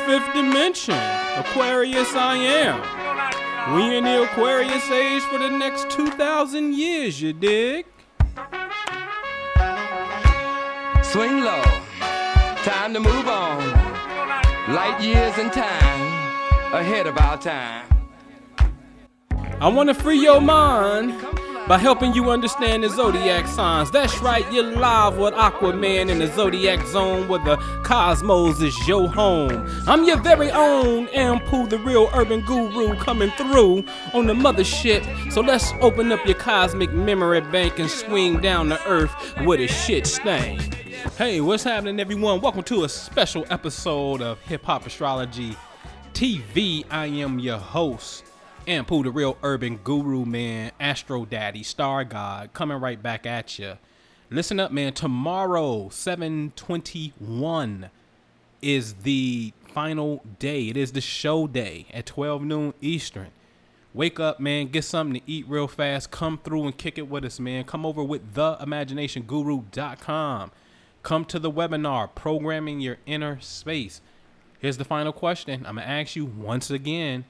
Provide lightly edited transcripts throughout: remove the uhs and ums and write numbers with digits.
Fifth dimension, Aquarius I am. We in the Aquarius age for the next 2,000 years, you dig? Swing low, time to move on. Light years in time, ahead of our time. I want to free your mind by helping you understand the zodiac signs. That's right, you're live with Aquaman in the zodiac zone where the cosmos is your home. I'm your very own Anpu, the real urban guru, coming through on the mothership. So let's open up your cosmic memory bank and swing down to earth with a shit stain. Hey, what's happening, everyone? Welcome to a special episode of Hip Hop Astrology TV. I am your host, Anpu, the real urban guru, man, Astro Daddy, Star God, coming right back at you. Listen up, man. Tomorrow, 7/21, is the final day. It is the show day at 12 noon Eastern. Wake up, man. Get something to eat real fast. Come through and kick it with us, man. Come over with theimaginationguru.com. Come to the webinar, Programming Your Inner Space. Here's the final question. I'm going to ask you once again.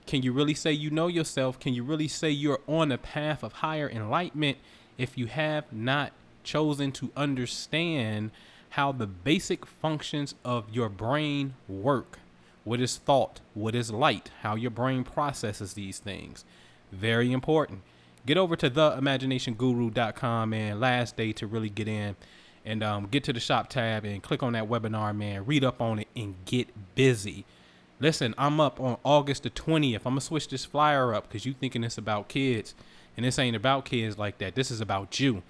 Can you really say you know yourself? Can you really say you're on a path of higher enlightenment if you have not chosen to understand how the basic functions of your brain work? What is thought? What is light? How your brain processes these things. Very important. Get over to theimaginationguru.com, man. Last day to really get in and get to the shop tab and click on that webinar, man. Read up on it and get busy. Listen, I'm up on August the 20th. I'm going to switch this flyer up because you thinking it's about kids. And this ain't about kids like that. This is about you.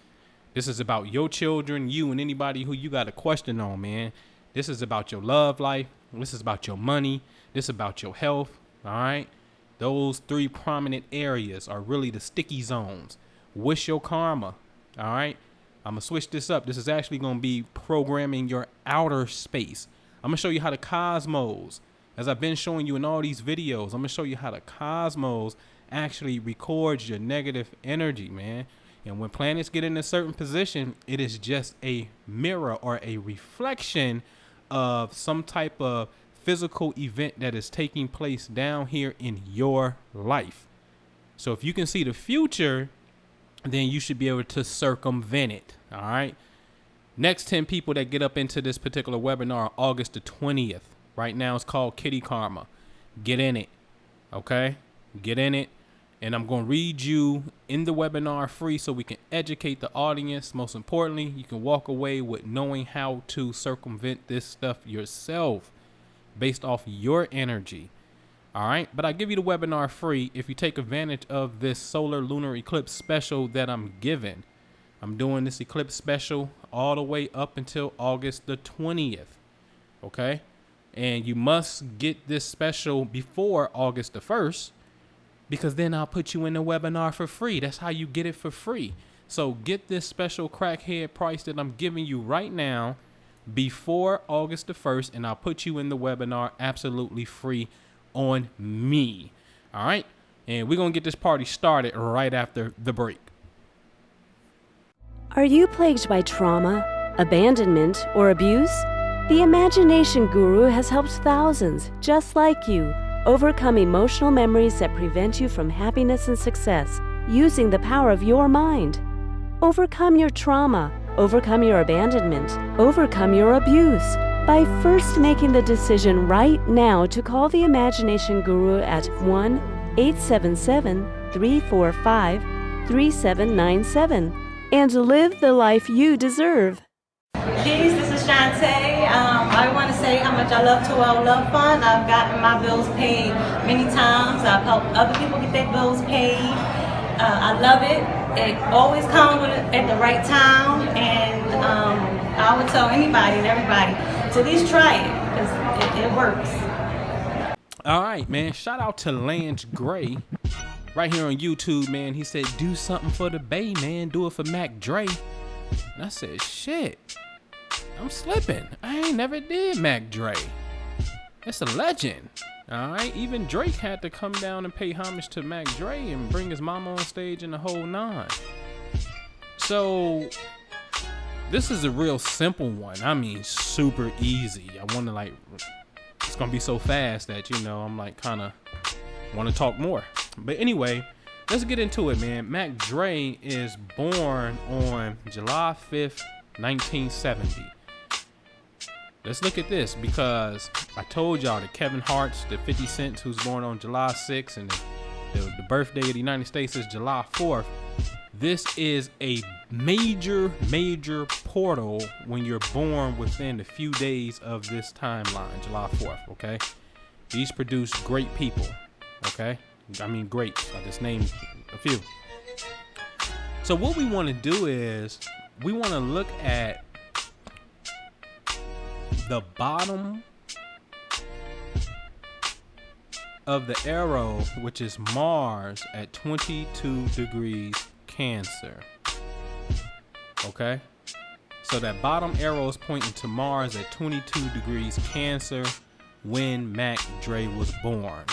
This is about your children, you, and anybody who you got a question on, man. This is about your love life. This is about your money. This is about your health. All right? Those three prominent areas are really the sticky zones. What's your karma? All right? I'm going to switch this up. This is actually going to be programming your outer space. I'm going to show you how the cosmos, as I've been showing you in all these videos, I'm going to show you how the cosmos actually records your negative energy, man. And when planets get in a certain position, it is just a mirror or a reflection of some type of physical event that is taking place down here in your life. So if you can see the future, then you should be able to circumvent it. All right. Next 10 people that get up into this particular webinar are August the 20th. Right now it's called Kitty Karma. Get in it. Okay? Get in it. And I'm going to read you in the webinar free so we can educate the audience. Most importantly, you can walk away with knowing how to circumvent this stuff yourself based off your energy. All right? But I give you the webinar free if you take advantage of this solar lunar eclipse special that I'm giving. I'm doing this eclipse special all the way up until August the 20th. Okay? And you must get this special before August the 1st, because then I'll put you in the webinar for free. That's how you get it for free. So get this special crackhead price that I'm giving you right now before August the 1st, and I'll put you in the webinar absolutely free on me. All right? And we're going to get this party started right after the break. Are you plagued by trauma, abandonment, or abuse? The Imagination Guru has helped thousands, just like you, overcome emotional memories that prevent you from happiness and success using the power of your mind. Overcome your trauma, overcome your abandonment, overcome your abuse by first making the decision right now to call the Imagination Guru at 1-877-345-3797 and live the life you deserve. Peace, this is Shantae. I want to say how much I love 2L Love Fund. I've gotten my bills paid many times. I've helped other people get their bills paid. I love it. It always comes at the right time, and I would tell anybody and everybody to at least try it, because it works. All right, man. Shout out to Lance Gray right here on YouTube, man. He said, do something for the Bay, man. Do it for Mac Dre. And I said, shit, I'm slipping. I ain't never did Mac Dre. It's a legend. All right. Even Drake had to come down and pay homage to Mac Dre and bring his mama on stage and the whole nine. So This is a real simple one. I mean, super easy. I want to it's going to be so fast that, I'm like kind of want to talk more. But anyway, let's get into it, man. Mac Dre is born on July 5th, 1970. Let's look at this because I told y'all that Kevin Hart's the 50 Cent who's born on July 6th and the birthday of the United States is July 4th. This is a major portal when you're born within a few days of this timeline, July 4th, okay? These produce great people, okay? I mean, great. I just named a few. So what we want to do is we want to look at the bottom of the arrow, which is Mars at 22 degrees Cancer. Okay, so that bottom arrow is pointing to Mars at 22 degrees Cancer when Mac Dre was born.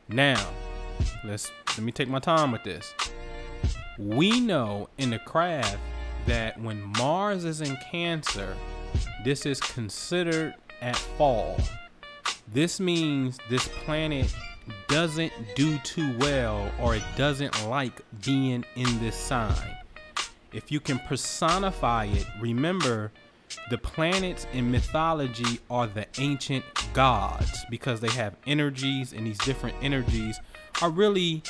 Now, let me take my time with this. We know in the craft that when Mars is in Cancer, this is considered at fall. This means this planet doesn't do too well, or it doesn't like being in this sign. If you can personify it, remember the planets in mythology are the ancient gods because they have energies, and these different energies are really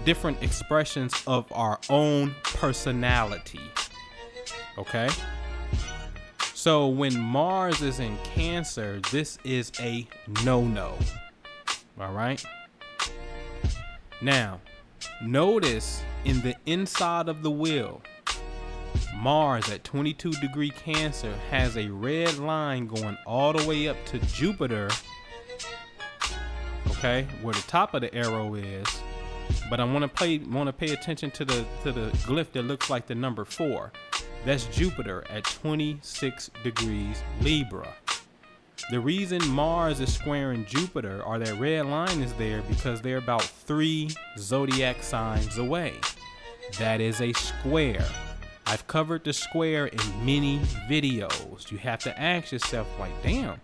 different expressions of our own personality. Okay? So when Mars is in Cancer, this is a no-no. All right. Now, notice in the inside of the wheel, Mars at 22 degree Cancer has a red line going all the way up to Jupiter. Okay, where the top of the arrow is. But I want to pay attention to the glyph that looks like the number 4. That's Jupiter at 26 degrees Libra. The reason Mars is squaring Jupiter, or that red line is there, because they're about 3 zodiac signs away. That is a square. I've covered the square in many videos. You have to ask yourself, like, damn,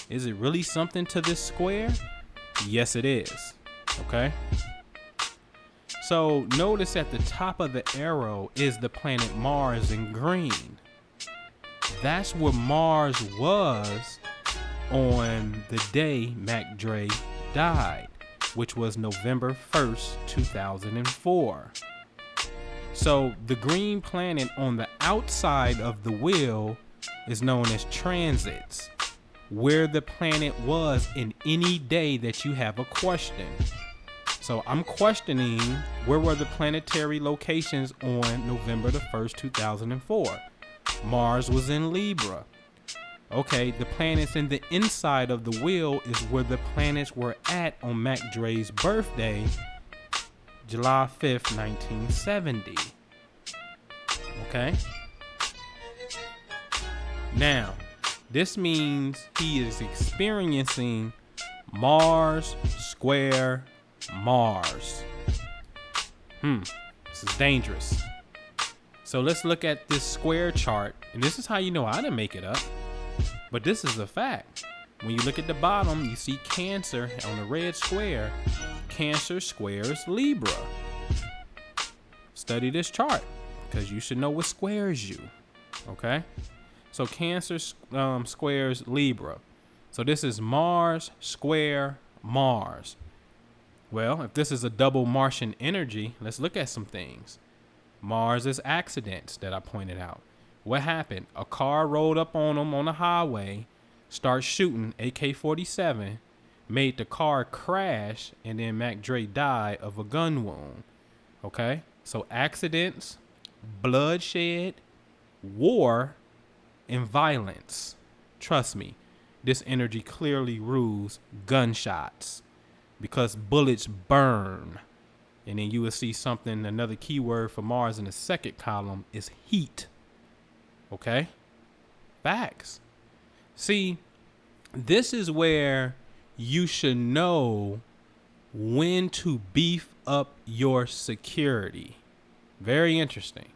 is it really something to this square? Yes, it is. Okay. So notice at the top of the arrow is the planet Mars in green. That's where Mars was on the day Mac Dre died, which was November 1st, 2004. So the green planet on the outside of the wheel is known as transits, where the planet was in any day that you have a question. So I'm questioning where were the planetary locations on November the 1st, 2004. Mars was in Libra. Okay, the planets in the inside of the wheel is where the planets were at on Mac Dre's birthday, July 5th, 1970. Okay? Now, this means he is experiencing Mars square Mars. This is dangerous. So let's look at this square chart, and this is how you know I didn't make it up. But this is a fact. When you look at the bottom, you see Cancer on the red square. Cancer squares Libra. Study this chart because you should know what squares you. Okay? So Cancer squares Libra. So this is Mars square Mars. Well, if this is a double Martian energy, let's look at some things. Mars is accidents that I pointed out. What happened? A car rolled up on them on the highway, started shooting AK-47, made the car crash, and then Mac Dre died of a gun wound. Okay? So accidents, bloodshed, war, and violence. Trust me, this energy clearly rules gunshots because bullets burn. And then you will see something, another keyword for Mars in the second column is heat. Okay? Facts. See, this is where you should know when to beef up your security. Very interesting.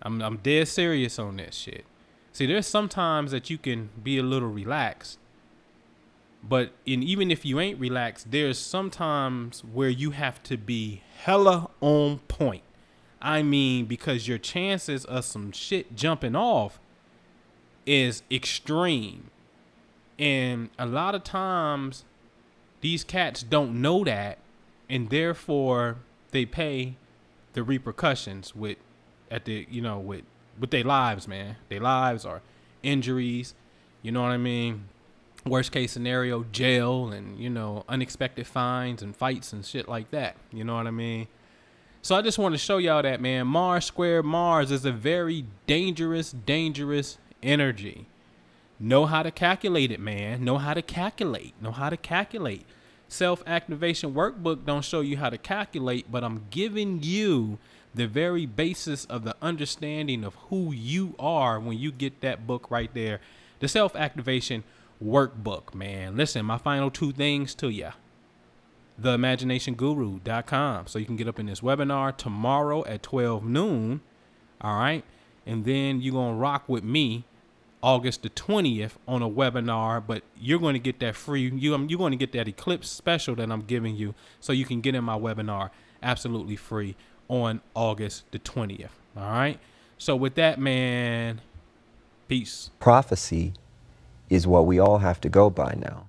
I'm dead serious on this shit. See, there's sometimes that you can be a little relaxed, but even if you ain't relaxed, there's sometimes where you have to be hella on point. I mean, because your chances of some shit jumping off is extreme. And a lot of times these cats don't know that, and therefore they pay the repercussions with their lives, man. Their lives are injuries, you know what I mean? Worst case scenario, jail, and unexpected fines and fights and shit like that. You know what I mean? So I just want to show y'all that, man. Mars square Mars is a very dangerous energy. Know how to calculate it, man. Know how to calculate. Self-activation workbook don't show you how to calculate, but I'm giving you the very basis of the understanding of who you are when you get that book right there. The self-activation workbook, man. Listen, my final two things to ya. TheImaginationGuru.com. So you can get up in this webinar tomorrow at 12 noon. All right. And then you're going to rock with me August the 20th on a webinar, but you're going to get that free. You're going to get that eclipse special that I'm giving you, so you can get in my webinar absolutely free on August the 20th. All right. So with that, man, peace. Prophecy is what we all have to go by now.